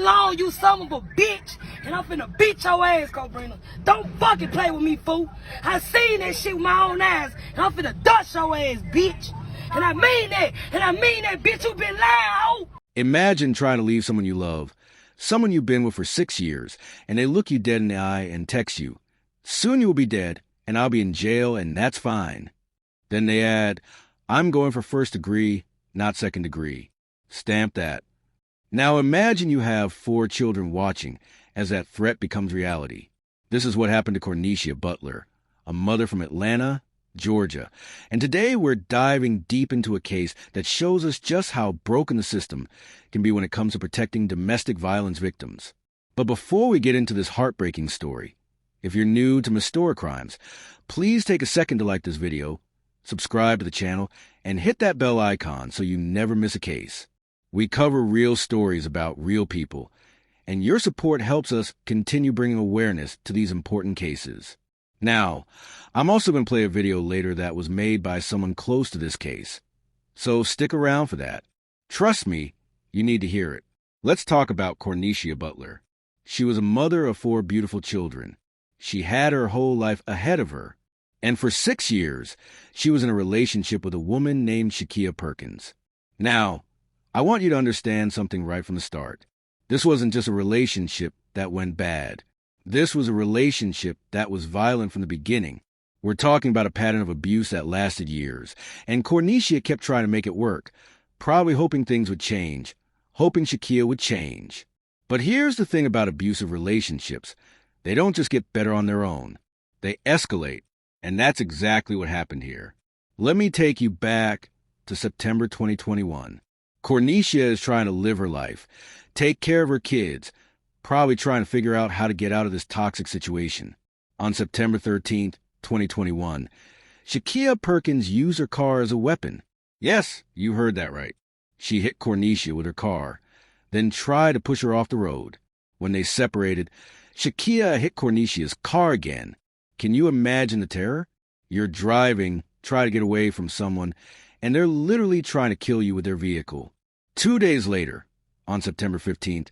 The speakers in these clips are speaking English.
alone, you son of a bitch. And I'm finna beat your ass, Cobrina. Don't fucking play with me, fool. I seen that shit with my own eyes. And I'm finna dust your ass, bitch. And I mean that. And I mean that, bitch. You been lying, ho. Imagine trying to leave someone you love, someone you've been with for 6 years, and they look you dead in the eye and text you, "Soon you will be dead, and I'll be in jail, and that's fine." Then they add, "I'm going for first degree, not second degree." Stamp that. Now imagine you have 4 children watching as that threat becomes reality. This is what happened to Corneshia Butler, a mother from Atlanta, Georgia. And today we're diving deep into a case that shows us just how broken the system can be when it comes to protecting domestic violence victims. But before we get into this heartbreaking story, if you're new to Mystoracrimes, please take a second to like this video, subscribe to the channel, and hit that bell icon so you never miss a case. We cover real stories about real people, and your support helps us continue bringing awareness to these important cases. Now, I'm also going to play a video later that was made by someone close to this case, so stick around for that. Trust me, you need to hear it. Let's talk about Corneshia Butler. She was a mother of 4 beautiful children. She had her whole life ahead of her, and for 6 years, she was in a relationship with a woman named Shakyia Perkins. Now, I want you to understand something right from the start. This wasn't just a relationship that went bad. This was a relationship that was violent from the beginning. We're talking about a pattern of abuse that lasted years, and Corneshia kept trying to make it work, probably hoping things would change, hoping Shakyia would change. But here's the thing about abusive relationships. They don't just get better on their own. They escalate, and that's exactly what happened here. Let me take you back to September 2021. Corneshia is trying to live her life, take care of her kids, probably trying to figure out how to get out of this toxic situation. On September 13th, 2021, Shakyia Perkins used her car as a weapon. Yes, you heard that right. She hit Corneshia with her car, then tried to push her off the road. When they separated, Shakyia hit Corneshia's car again. Can you imagine the terror? You're driving, try to get away from someone, and they're literally trying to kill you with their vehicle. 2 days later, on September 15th,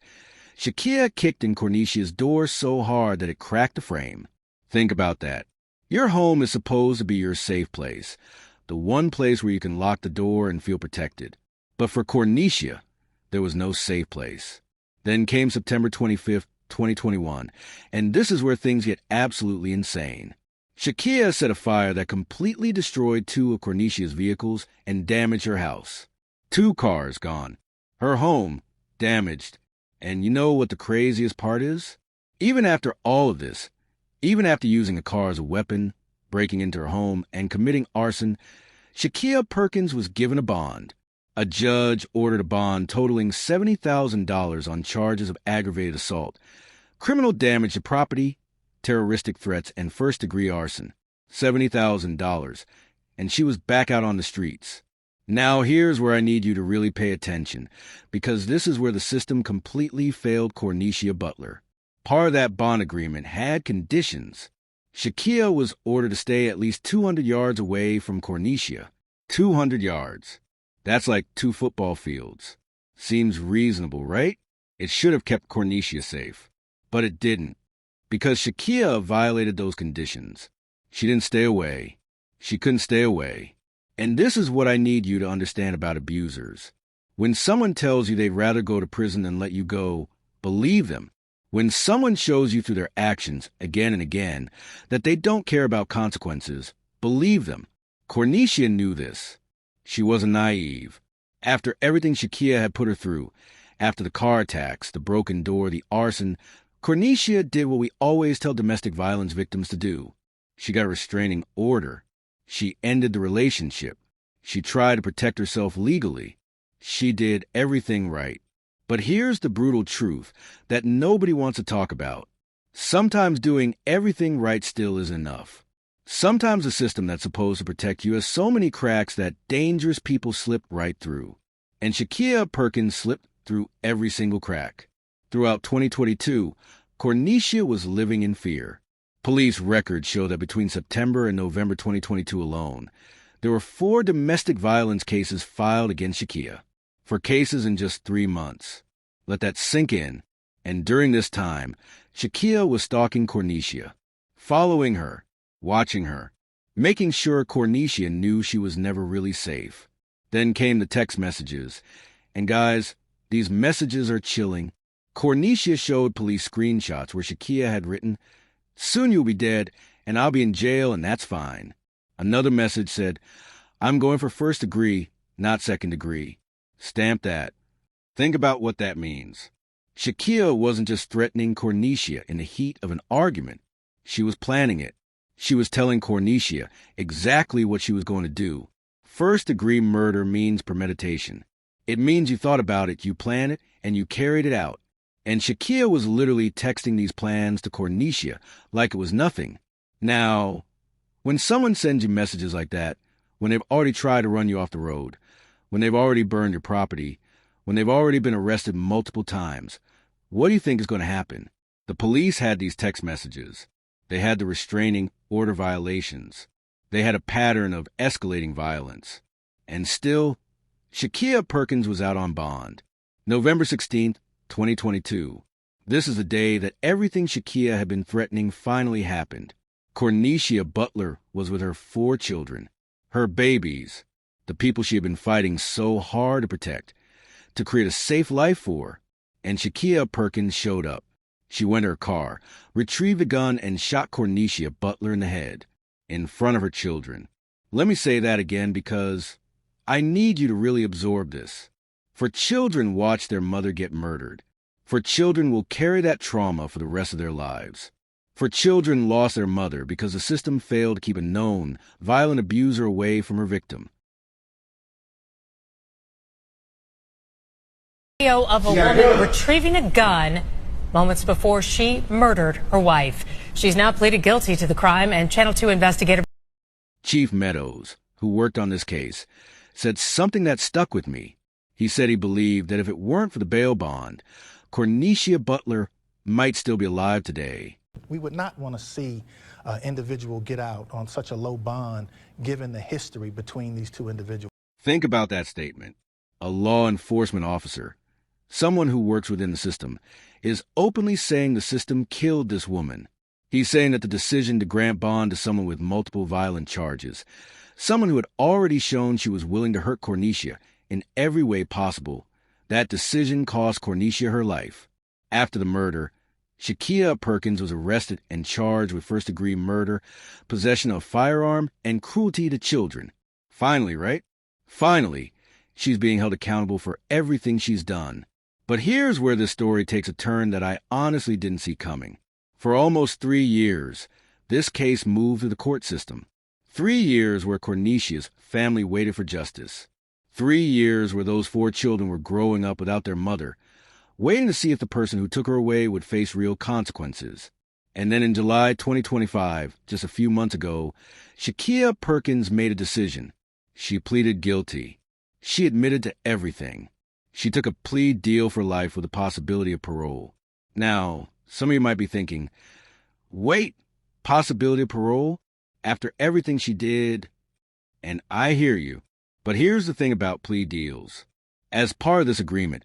Shakyia kicked in Corneshia's door so hard that it cracked the frame. Think about that. Your home is supposed to be your safe place, the one place where you can lock the door and feel protected. But for Corneshia, there was no safe place. Then came September 25th, 2021, and this is where things get absolutely insane. Shakyia set a fire that completely destroyed 2 of Corneshia's vehicles and damaged her house. 2 cars gone. Her home damaged. And you know what the craziest part is? Even after all of this, even after using a car as a weapon, breaking into her home, and committing arson, Shakyia Perkins was given a bond. A judge ordered a bond totaling $70,000 on charges of aggravated assault, criminal damage to property, terroristic threats, and first-degree arson. $70,000, and she was back out on the streets. Now here's where I need you to really pay attention, because this is where the system completely failed Corneshia Butler. Part of that bond agreement had conditions. Shakyia was ordered to stay at least 200 yards away from Corneshia. 200 yards. That's like 2 football fields. Seems reasonable, right? It should have kept Corneshia safe. But it didn't, because Shakyia violated those conditions. She didn't stay away. She couldn't stay away. And this is what I need you to understand about abusers. When someone tells you they'd rather go to prison than let you go, believe them. When someone shows you through their actions again and again that they don't care about consequences, believe them. Corneshia knew this. She wasn't naive. After everything Shakyia had put her through, after the car attacks, the broken door, the arson, Corneshia did what we always tell domestic violence victims to do. She got a restraining order. She ended the relationship. She tried to protect herself legally. She did everything right. But here's the brutal truth that nobody wants to talk about. Sometimes doing everything right still isn't enough. Sometimes the system that's supposed to protect you has so many cracks that dangerous people slip right through. And Shakyia Perkins slipped through every single crack. Throughout 2022, Corneshia was living in fear. Police records show that between September and November 2022 alone, there were 4 domestic violence cases filed against Shakyia. 4 cases in just 3 months. Let that sink in. And during this time, Shakyia was stalking Corneshia, following her, watching her, making sure Corneshia knew she was never really safe. Then came the text messages. And guys, these messages are chilling. Corneshia showed police screenshots where Shakyia had written, "Soon you'll be dead, and I'll be in jail, and that's fine." Another message said, "I'm going for first degree, not second degree." Stamp that. Think about what that means. Shakyia wasn't just threatening Corneshia in the heat of an argument. She was planning it. She was telling Corneshia exactly what she was going to do. First-degree murder means premeditation. It means you thought about it, you planned it, and you carried it out. And Shakyia was literally texting these plans to Corneshia like it was nothing. Now, when someone sends you messages like that, when they've already tried to run you off the road, when they've already burned your property, when they've already been arrested multiple times, what do you think is going to happen? The police had these text messages. They had the restraining order violations. They had a pattern of escalating violence. And still, Shakyia Perkins was out on bond. November 16th, 2022. This is the day that everything Shakyia had been threatening finally happened. Corneshia Butler was with her 4 children, her babies, the people she had been fighting so hard to protect, to create a safe life for. And Shakyia Perkins showed up. She went to her car, retrieved a gun, and shot Corneshia Butler in the head, in front of her children. Let me say that again because I need you to really absorb this. For children watch their mother get murdered. For children will carry that trauma for the rest of their lives. For children lost their mother because the system failed to keep a known, violent abuser away from her victim. Video of a woman retrieving a gun moments before she murdered her wife. She's now pleaded guilty to the crime, and Channel 2 investigator Chief Meadows, who worked on this case, said something that stuck with me. He said he believed that if it weren't for the bail bond, Corneshia Butler might still be alive today. We would not want to see an individual get out on such a low bond, given the history between these two individuals. Think about that statement. A law enforcement officer, someone who works within the system, is openly saying the system killed this woman. He's saying that the decision to grant bond to someone with multiple violent charges, someone who had already shown she was willing to hurt Corneshia in every way possible, that decision cost Corneshia her life. After the murder, Shakyia Perkins was arrested and charged with first-degree murder, possession of a firearm, and cruelty to children. Finally, right? Finally, she's being held accountable for everything she's done. But here's where this story takes a turn that I honestly didn't see coming. For almost 3 years, this case moved through the court system. 3 years where Corneshia's family waited for justice. 3 years where those 4 children were growing up without their mother, waiting to see if the person who took her away would face real consequences. And then in July 2025, just a few months ago, Shakyia Perkins made a decision. She pleaded guilty. She admitted to everything. She took a plea deal for life with the possibility of parole. Now, some of you might be thinking, wait, possibility of parole? After everything she did? And I hear you. But here's the thing about plea deals. As part of this agreement,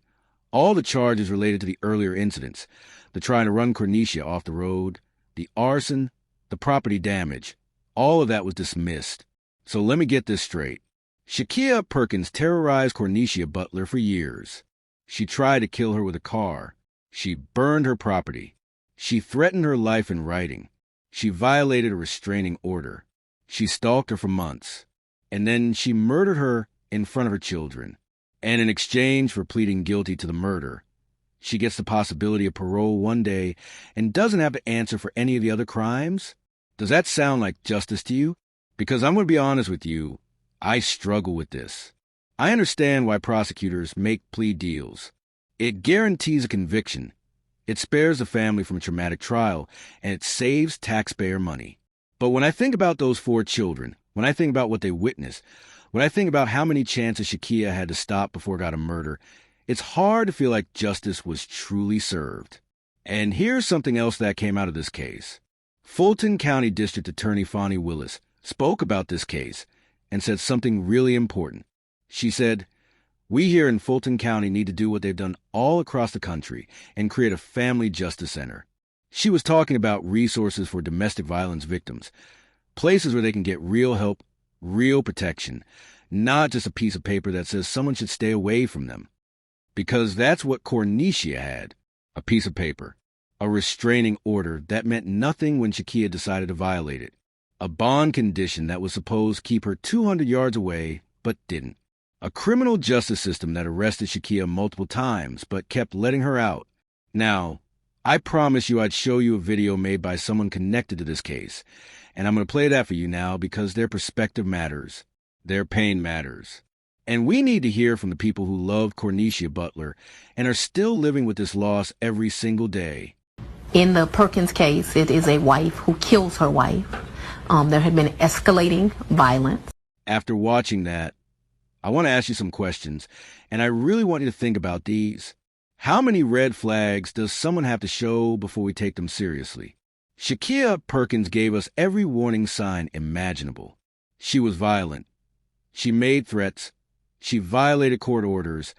all the charges related to the earlier incidents, the trying to run Corneshia off the road, the arson, the property damage, all of that was dismissed. So let me get this straight. Shakyia Perkins terrorized Corneshia Butler for years. She tried to kill her with a car. She burned her property. She threatened her life in writing. She violated a restraining order. She stalked her for months. And then she murdered her in front of her children. And in exchange for pleading guilty to the murder, she gets the possibility of parole one day and doesn't have to answer for any of the other crimes? Does that sound like justice to you? Because I'm going to be honest with you, I struggle with this. I understand why prosecutors make plea deals. It guarantees a conviction. It spares the family from a traumatic trial, and it saves taxpayer money. But when I think about those 4 children, when I think about what they witnessed, when I think about how many chances Shakyia had to stop before it got a murder, it's hard to feel like justice was truly served. And here's something else that came out of this case. Fulton County District Attorney Fonnie Willis spoke about this case and said something really important. She said, We here in Fulton County need to do what they've done all across the country and create a family justice center. She was talking about resources for domestic violence victims, places where they can get real help, real protection, not just a piece of paper that says someone should stay away from them. Because that's what Corneshia had, a piece of paper, a restraining order that meant nothing when Shakyia decided to violate it, a bond condition that was supposed to keep her 200 yards away but didn't, a criminal justice system that arrested Shakyia multiple times but kept letting her out. Now, I promised you I'd show you a video made by someone connected to this case, and I'm going to play that for you now because their perspective matters. Their pain matters. And we need to hear from the people who loved Corneshia Butler and are still living with this loss every single day. In the Perkins case, it is a wife who kills her wife. There had been escalating violence. After watching that, I want to ask you some questions, and I really want you to think about these. How many red flags does someone have to show before we take them seriously? Shakyia Perkins gave us every warning sign imaginable. She was violent. She made threats. She violated court orders.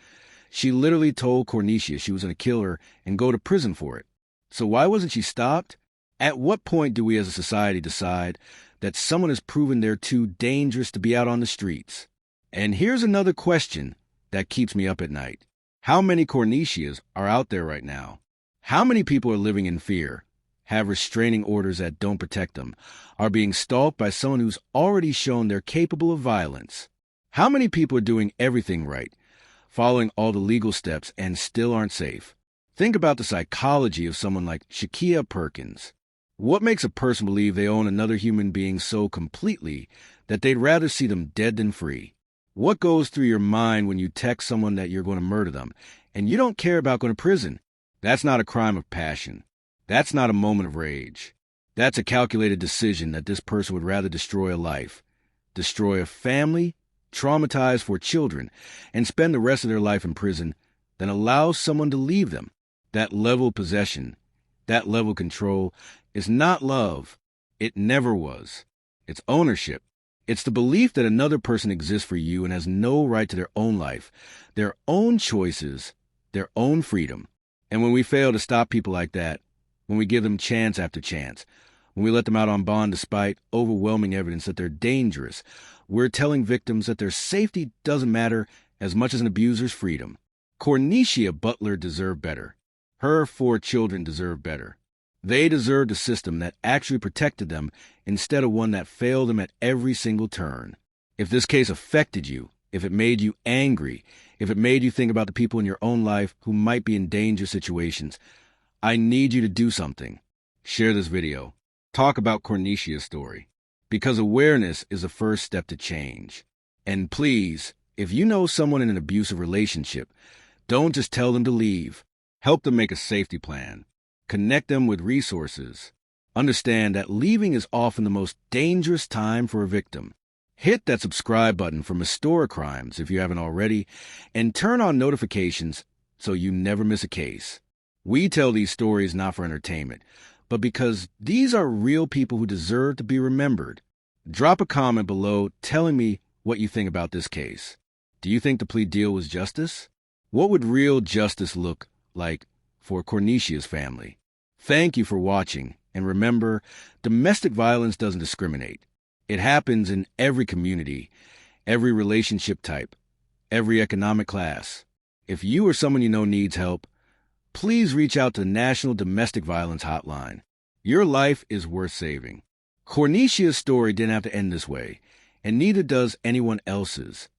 She literally told Corneshia she was going to kill her and go to prison for it. So why wasn't she stopped? At what point do we as a society decide that someone has proven they're too dangerous to be out on the streets? And here's another question that keeps me up at night. How many Corneshias are out there right now? How many people are living in fear, have restraining orders that don't protect them, are being stalked by someone who's already shown they're capable of violence? How many people are doing everything right, following all the legal steps, and still aren't safe? Think about the psychology of someone like Shakyia Perkins. What makes a person believe they own another human being so completely that they'd rather see them dead than free? What goes through your mind when you text someone that you're going to murder them, and you don't care about going to prison? That's not a crime of passion. That's not a moment of rage. That's a calculated decision that this person would rather destroy a life, destroy a family, traumatize 4 children, and spend the rest of their life in prison than allow someone to leave them. That level of possession, that level of control is not love. It never was. It's ownership. It's the belief that another person exists for you and has no right to their own life, their own choices, their own freedom. And when we fail to stop people like that, when we give them chance after chance, when we let them out on bond despite overwhelming evidence that they're dangerous, we're telling victims that their safety doesn't matter as much as an abuser's freedom. Corneshia Butler deserved better. Her 4 children deserve better. They deserved a system that actually protected them instead of one that failed them at every single turn. If this case affected you, if it made you angry, if it made you think about the people in your own life who might be in dangerous situations, I need you to do something. Share this video. Talk about Corneshia's story. Because awareness is the first step to change. And please, if you know someone in an abusive relationship, don't just tell them to leave. Help them make a safety plan. Connect them with resources. Understand that leaving is often the most dangerous time for a victim. Hit that subscribe button for Mystoracrimes if you haven't already, and turn on notifications so you never miss a case. We tell these stories not for entertainment, but because these are real people who deserve to be remembered. Drop a comment below telling me what you think about this case. Do you think the plea deal was justice? What would real justice look like for Corneshia's family? Thank you for watching, and remember, domestic violence doesn't discriminate. It happens in every community, every relationship type, every economic class. If you or someone you know needs help, please reach out to the National Domestic Violence Hotline. Your life is worth saving. Corneshia's story didn't have to end this way, and neither does anyone else's.